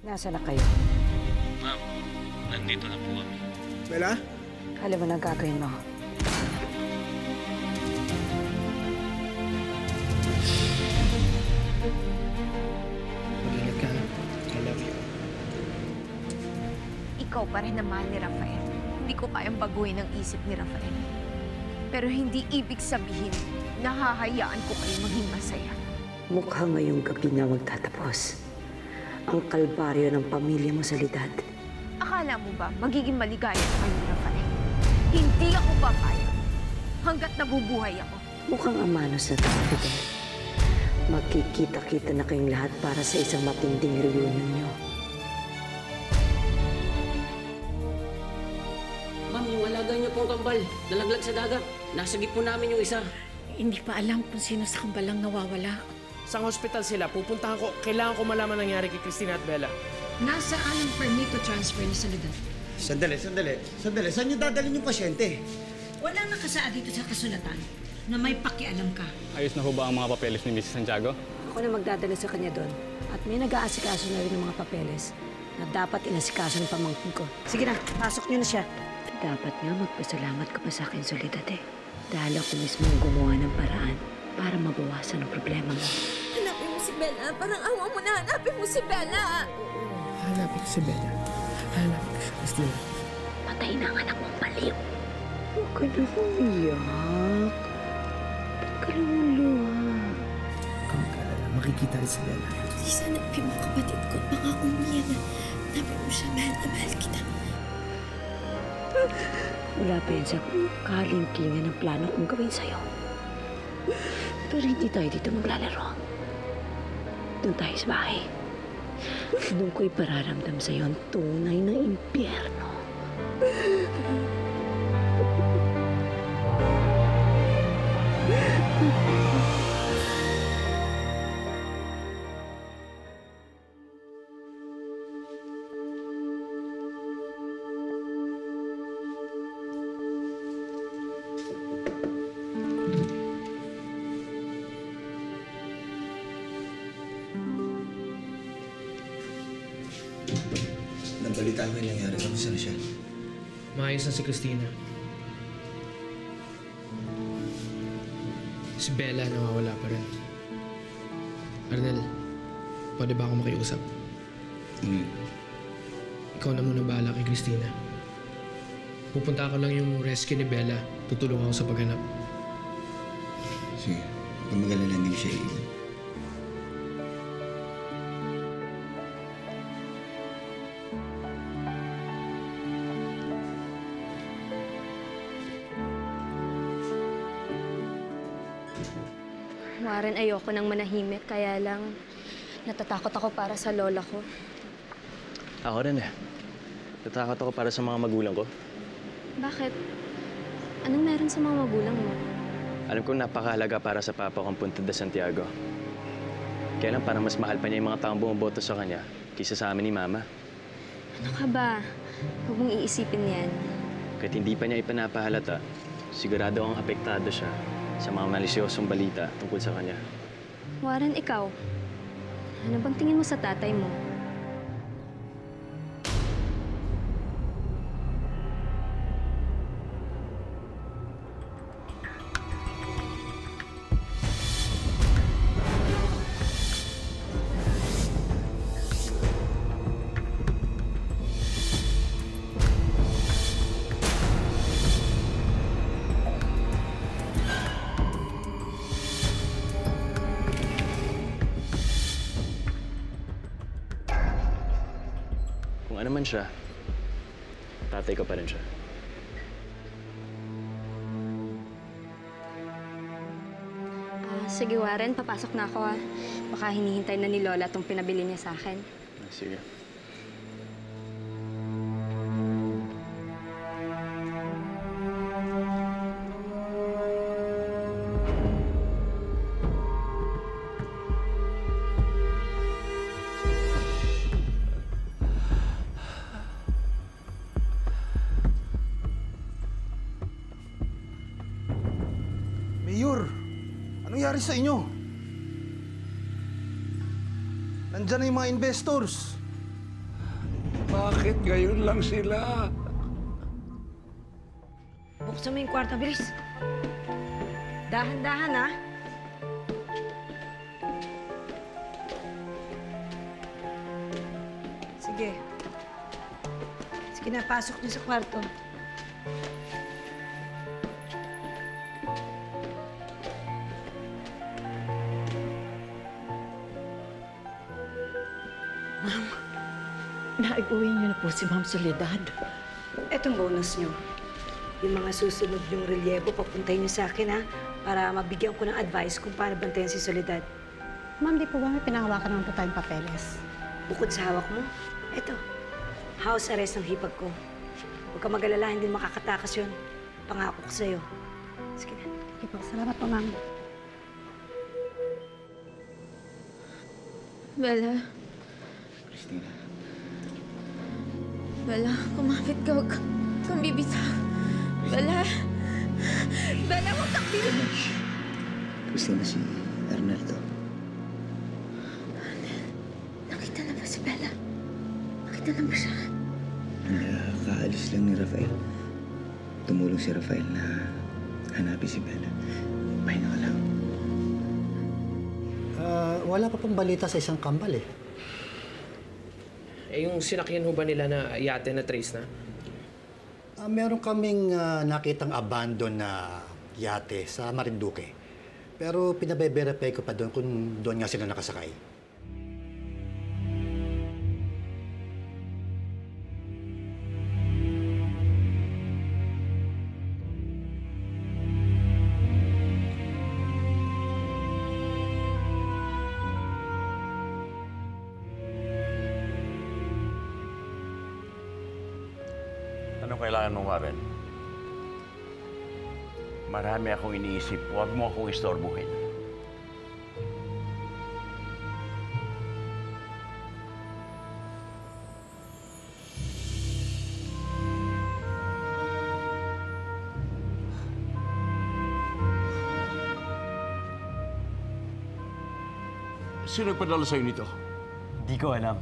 Nasaan na kayo? Ma'am, nandito na po kami. Bella? Alam mo na ang gagawin mo. Mag-ingat ka. I love you. Ikaw pa rin ang mahal ni Rafael. Hindi ko kayang baguhin ang isip ni Rafael. Pero hindi ibig sabihin na hahayaan ko kayo maging masaya. Mukha ngayong gabi na magtatapos ang kalbaryo ng pamilya mo sa Lidad. Akala mo ba magiging maligaya na kayo ni Rafael? Hindi ako papayag hanggat nabubuhay ako. Mukhang amanos na tayo, Fidel. Magkikita-kita na kayong lahat para sa isang matinding reunion nyo. Ma'am, yung alaga niyo pong kambal, nalaglag sa dagat. Nasagip po namin yung isa. Hindi pa alam kung sino sa kambalang nawawala. Sa hospital sila, pupuntahan ko. Kailangan ko malaman nangyari kay Christina at Bella. Nasaan ang permit to transfer niyo sa Lidad? Sandali. Saan niyo dadalhin yung pasyente? Wala nakasaad dito sa kasulatan na may pakialam ka. Ayos na ho ba ang mga papeles ni Mrs. Santiago? Ako na magdadala sa kanya doon. At may nag-aasikaso na rin ng mga papeles na dapat inasikaso ng pamangkin ko. Sige na, pasok niyo na siya. Dapat nga magpasalamat ka pa sa akin, Soledad eh. Dahil ako mismo ang gumawa ng paraan para mabawasan ang problema mo. Hanapin mo si Bella. Parang awa mo na. Hanapin mo si Bella. Hanapin ko si Bella. Hanapin ko siya, Christina. Patay na ang anak mong baliw. Huwag ka na umiyak. Ba't ka lumuluha? Ikaw mag-alala, makikita rin si Bella. Please, hanapin mo kapatid ko. Baka umiyan na. Hanapin mo siya. Mahal na mahal kita. Wala pa yan sa kalingkingan ng plano kong gawin sa'yo. Pero hindi tayo dito maglalaro. Doon tayo sa bahay. Doon ko ipararamdam sa'yo ang tunay na impyerno. Nabalitaan mo yung nangyari. Kamusta na siya? Maayos na si Christina. Si Bella nawawala pa rin. Arnel, pwede ba ako makiusap? Ikaw na muna bahala kay Christina. Pupunta ako lang yung rescue ni Bella. Tutulong ako sa paghanap. Sige. Kung magalala, hindi siya iiwan. Warren, ayoko nang manahimik. Kaya lang, natatakot ako para sa lola ko. Ako rin eh. Natakot ako para sa mga magulang ko. Bakit? Anong meron sa mga magulang mo? Alam kong napakahalaga para sa papa kong Punta de Santiago. Kaya lang parang mas mahal pa niya yung mga taong bumoboto sa kanya kaysa sa amin ni Mama. Ano ka ba? Huwag mong iisipin yan. Kahit hindi pa niya ipanapahalata, sigurado akong apektado siya sa mga malisyosong balita tungkol sa kanya. Warren, ikaw, ano bang tingin mo sa tatay mo? Kung ano man siya, tatay ko pa rin siya. Sige, Warren, papasok na ako ha. Baka hinihintay na ni Lola itong pinabili niya sa akin. Sige. Mayor, anong nangyari sa inyo? Nandyan na yung mga investors. Bakit ngayon lang sila? Buksan mo yung kwarto, bilis. Dahan-dahan, ha? Sige. Sige na, pasok niyo sa kwarto. Naiuwi niyo na po si Ma'am Soledad. Etong bonus niyo. Yung mga susunod yung relyebo, papuntahin niyo sa akin, ha? Para mabigyan ko ng advice kung paano bantayan si Soledad. Ma'am, di po ba may pinahawakan naman po tayong papeles? Bukod sa hawak mo, eto, house arrest ng hipag ko. Huwag ka mag-alala, hindi makakatakas yun. Pangako ko sa'yo. Sige na. Okay po, salamat po, ma'am. Bella. Christina. Bella, kumapit ka. Huwag kang bibitaw. Bella. Bella, huwag kang bibitaw. Christina, si Arnaldo. Nakita na ba si Bella? Nakita na ba siya? Nakakaalis lang ni Rafael. Tumulong si Rafael na hanapin si Bella. Pahinga ka lang. Wala pa pong balita sa isang kambal eh. Yung sinakyan ho ba nila na yate na trace na? Meron kaming nakitang abandon na yate sa Marinduque. Pero pinabe-verify ko pa doon kung doon nga sila nakasakay. Anong kailangan mo, Warren? Marami akong iniisip. Huwag mo akong istorbohin. Sino nagpadala sa'yo nito? Di ko alam.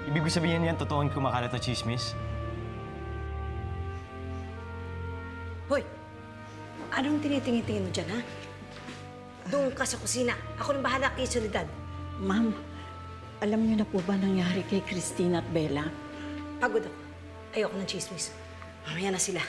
Ibig ko sabihin yan, totoong kumakalat na chismis? Hoy! Anong tinitingin-tingin mo dyan, ha? Doon ka sa kusina. Ako nang bahala kay Soledad. Ma'am, alam niyo na po ba nangyari kay Christina at Bella? Pagod ako. Ayoko ng chismis. Mamaya na sila.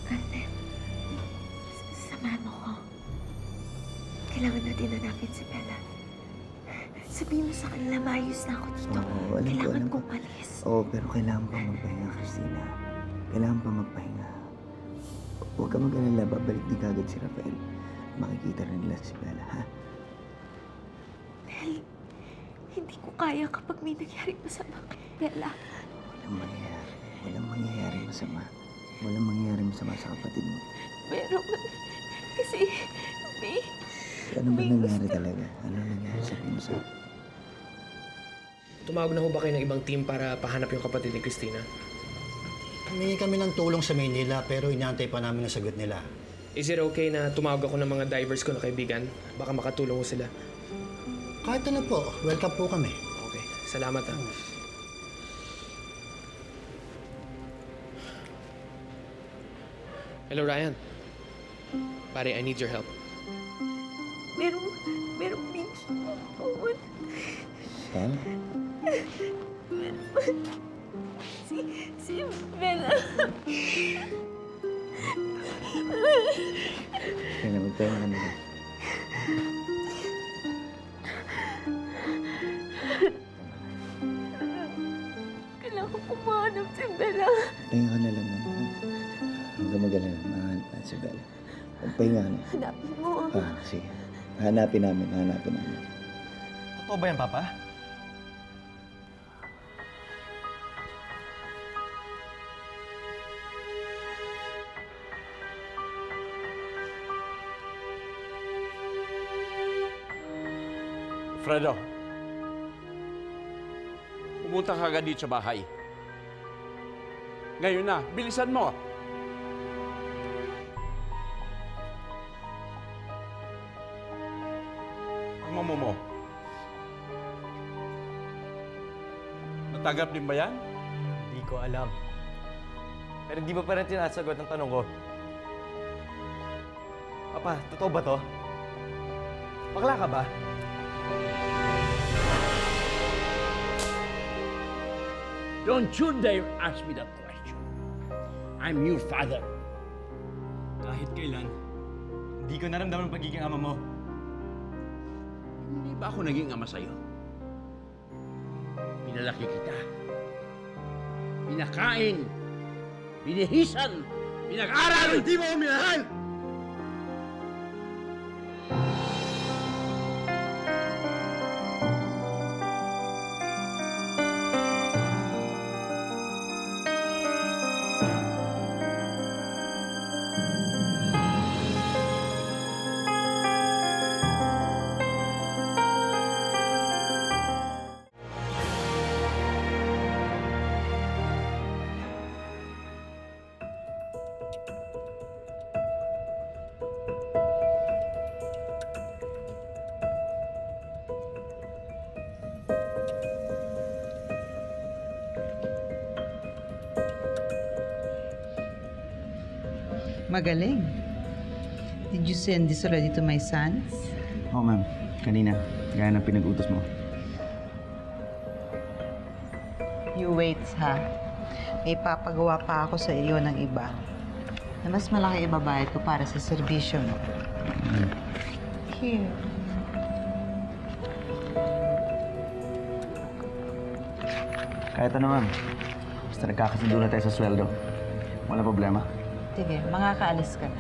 Carmen, samahan mo ko. Kailangan natin hanapin si Bella. Sabihin mo sa kanila, maayos na ako dito. Oo, Kailangan kong malis. Oo, pero kailangan pa magpahinga, Christina. Kailangan pa magpahinga. Huwag ka mag-alala, babalik din kagad si Rafael. Makikita rin nila si Bella, ha? Nel, hindi ko kaya kapag may nangyari masama kay Bella. Walang mangyayari. Walang mangyayari masama. Walang mangyayari masama sa kapatid mo. Pero, kasi, may... Ano ba nangyari talaga? Ano nangyari sa pinsa? Tumawag na ho ba kayo ng ibang team para pahanap yung kapatid ni Christina? Humingi kami ng tulong sa Maynila pero inaantay pa namin ang sagot nila. Is it okay na tumawag ako ng mga divers ko na kaibigan? Baka makatulong ko sila. Kahit ano po, welcome po kami. Okay, salamat ha. Hello, Ryan. Pare, I need your help. Merong bitch doon. Saan? Si Bella. Kaya na, magpahinga ka nila. Kailangan ko mahanap si Bella. Pahinga ka na lang naman. Huwag ka mag-alala. Mahanap na si Bella. Magpahinga ka na. Hanapin mo. Sige. Hanapin namin. Totoo ba yan, Papa? Fredo, pumunta ka agad dito sa bahay. Ngayon na, bilisan mo. ang amo mo? Natanggap din ba yan? Hindi ko alam. Pero di ba pa rin tinasagot ng tanong ko? Papa, totoo ba to? Bakla ka ba? Don't you dare ask me that question. I'm your father. Kahit kailan, hindi ko naramdaman ang pagiging ama mo. Hindi ba ako naging ama sa'yo? Pinalaki kita. Pinakain. Binihisan. Pinag-aral. Hindi mo ko minahal! Magaling. Did you send this already to my sons? Oo, ma'am. Kanina. Gaya ng pinag-utos mo. You wait, ha? May papagawa pa ako sa iyo ng iba. Na mas malaki ibabayad ko para sa serbisyo mo. Here. Kahit ano, ma'am. Basta nagkakasundo na tayo sa sweldo. Wala problema. Sige, makakaalis ka na.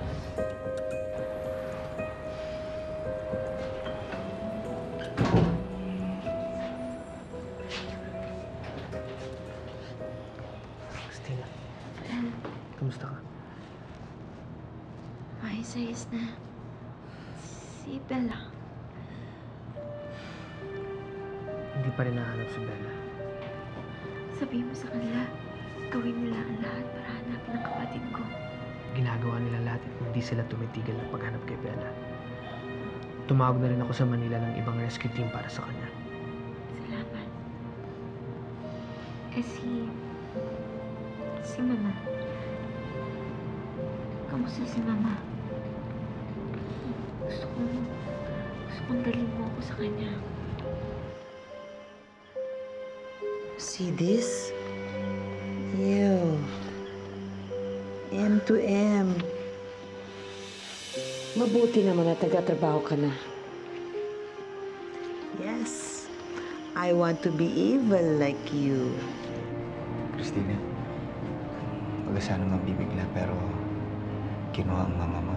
Christina, kamusta ka? Ayos na. Si Bella. Hindi pa rin nahanap si Bella. Sabihin mo sa kanila, gawin nila ang lahat para hanapin ang kapatid ko. Ginagawa nila lahat at hindi sila tumitigil ng paghanap kay Bella. Tumawag na rin ako sa Manila ng ibang rescue team para sa kanya. Salamat. Si Mama. Kamusta si Mama? Gusto kong dalhin mo ako sa kanya. See this? Ew. M to M. Mabuti naman na taga-trabaho ka na. Yes. I want to be evil like you. Christina, wag ka sana mabibigla pero kinuha ang mama mo.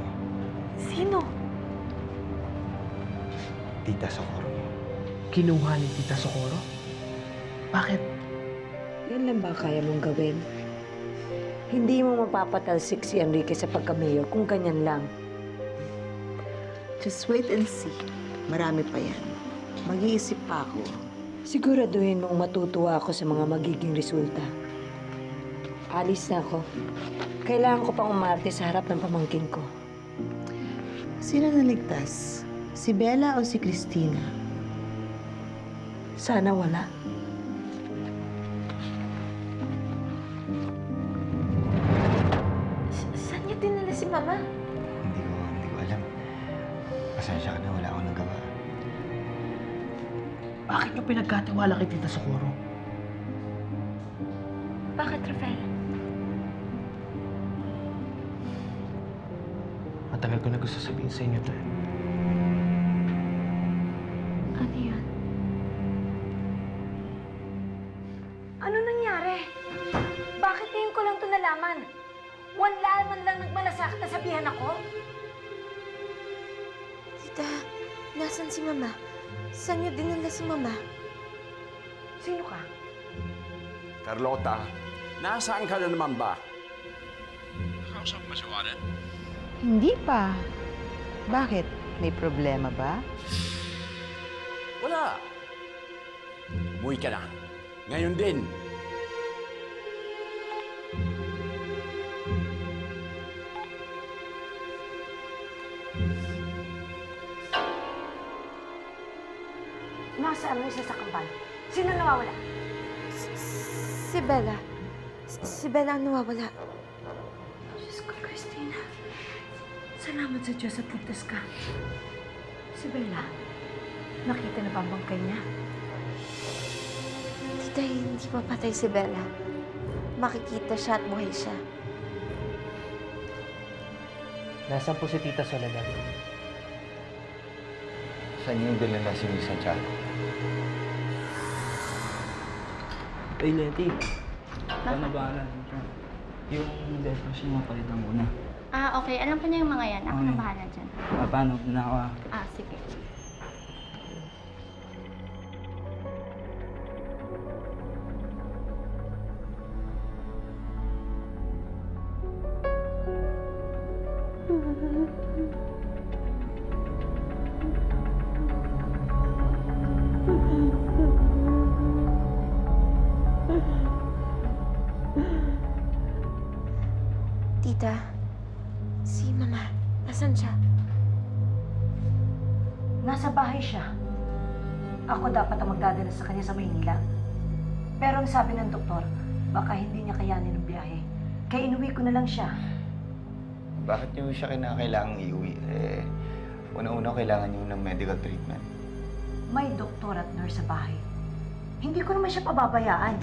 Sino? Tita Socorro. Kinuha ni Tita Socorro? Bakit? Yan lang ba kaya mong gawin? Hindi mo mapapatalsik si Enrique sa pagka-mayor kung ganyan lang. Just wait and see. Marami pa yan. Mag-iisip pa ako. Siguraduhin mong matutuwa ako sa mga magiging resulta. Alis na ako. Kailangan ko pang umarte sa harap ng pamangkin ko. Sino naligtas? Si Bella o si Christina? Sana wala. Saan niya dinala si Mama? Hindi ko alam. Pasensya ka na, wala akong nagawa. Bakit niyo pinagkatiwala kay Tita Socorro? Bakit, Rafael? Matagal ko na gusto sabihin sa inyo to. Ano yun? Ano nangyari? Bakit ngayon ko lang ito nalaman? Wala man lang nagmalasakit na sabihan ako? Tita, nasan si Mama? Saan niyo dinala si Mama? Sino ka? Carlota, nasaan ka na naman ba? Nakausap mo si Warren? Hindi pa. Bakit? May problema ba? Wala. Umuwi ka na. Ngayon din. Nasaan mo isa sa kambal? Sino nawawala? Si Bella. Si Bella ang nawawala. Diyos ko, Christina. Salamat sa Diyos at ligtas ka. Si Bella, nakita na ba ang bangkay niya? Tita, hindi mapatay si Bella. Makikita siya at buhay siya. Nasaan po si Tita Soledad? Saan yung dinala si Miss Santiago? Ay, Leti. Paano ba alam? Yung depression mo palitan muna. Okay. Alam ko niya yung mga yan. Ako na bahala dyan. Paano? Na ako Sige. Tita, si Mama, nasan siya? Nasa bahay siya. Ako dapat ang magdadala sa kanya sa Maynila. Pero ang sabi ng doktor, baka hindi niya kayanin ang biyahe. Kaya inuwi ko na lang siya. Bakit niyo siya kailangang iuwi? Una-una kailangan niyo ng medical treatment. May doktor at nurse sa bahay. Hindi ko naman siya pababayaan.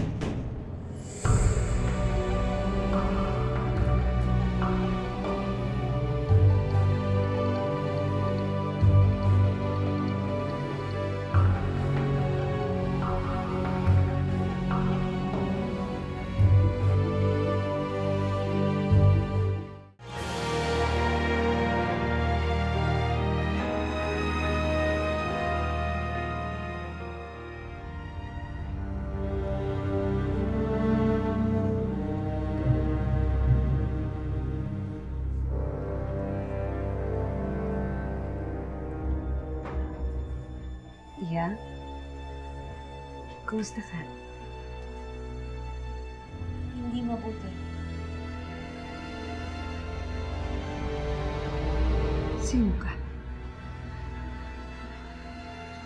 Iya? Kumusta ka? Hindi mabuti. Sino ka?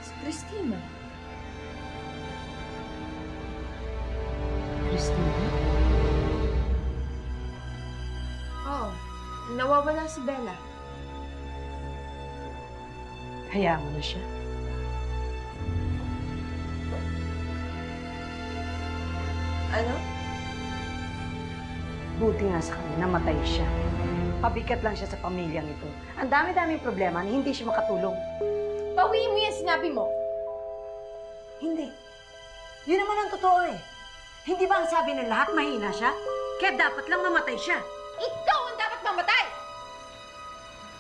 Si Christina. Christina? Oo. Nawawala si Bella. Hayaan mo na siya. Ano? Buti nga sa kanya, namatay siya. Pabigat lang siya sa pamilyang ito. Ang dami-daming problema na hindi siya makatulong. Bawiin mo yung sinabi mo. Hindi. Yun naman ang totoo eh. Hindi ba ang sabi ng lahat mahina siya? Kaya dapat lang mamatay siya. Ikaw ang dapat mamatay!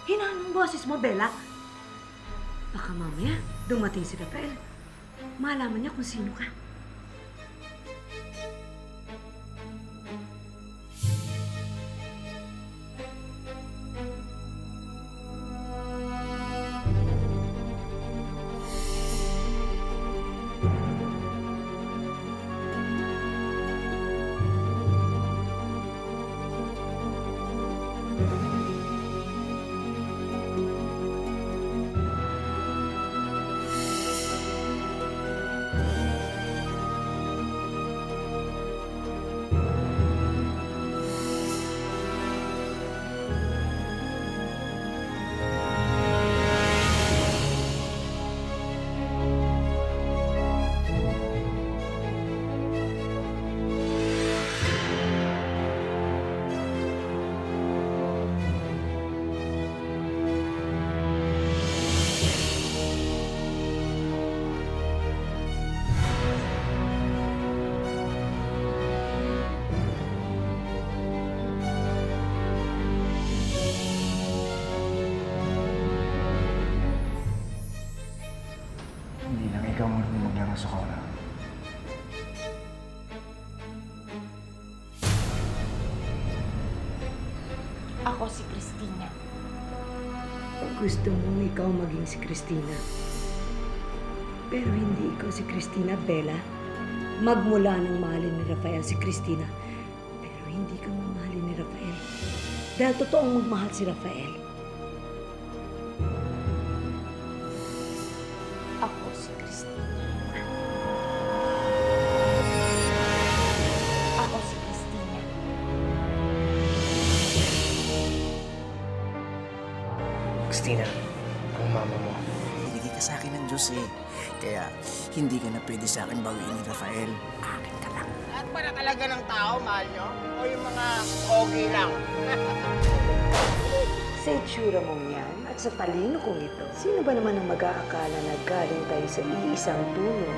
Hinaan ang boses mo, Bella. Baka mamaya dumating si Rafael. Malaman niya kung sino ka. Ikaw marunong maglaro sa Cora. Ako si Christina. Gusto mong ikaw maging si Christina. Pero hindi ikaw si Christina, Bella. Magmula nang mahalin ni Rafael si Christina. Pero hindi ka mamahalin ni Rafael. Dahil totoong magmahal si Rafael. Ako si Christina. Ako si Christina. Christina, ang mama mo. Binigay ka sa akin ng Diyos eh. Kaya hindi ka na pwede sa akin bawiin ni Rafael. Akin ka lang. Lahat ba na talaga ng tao, mahal nyo? O yung mga okay lang? Sa itsura mong yan at sa talino kong ito, sino ba naman ang mag-aakala na galing tayo sa iisang puno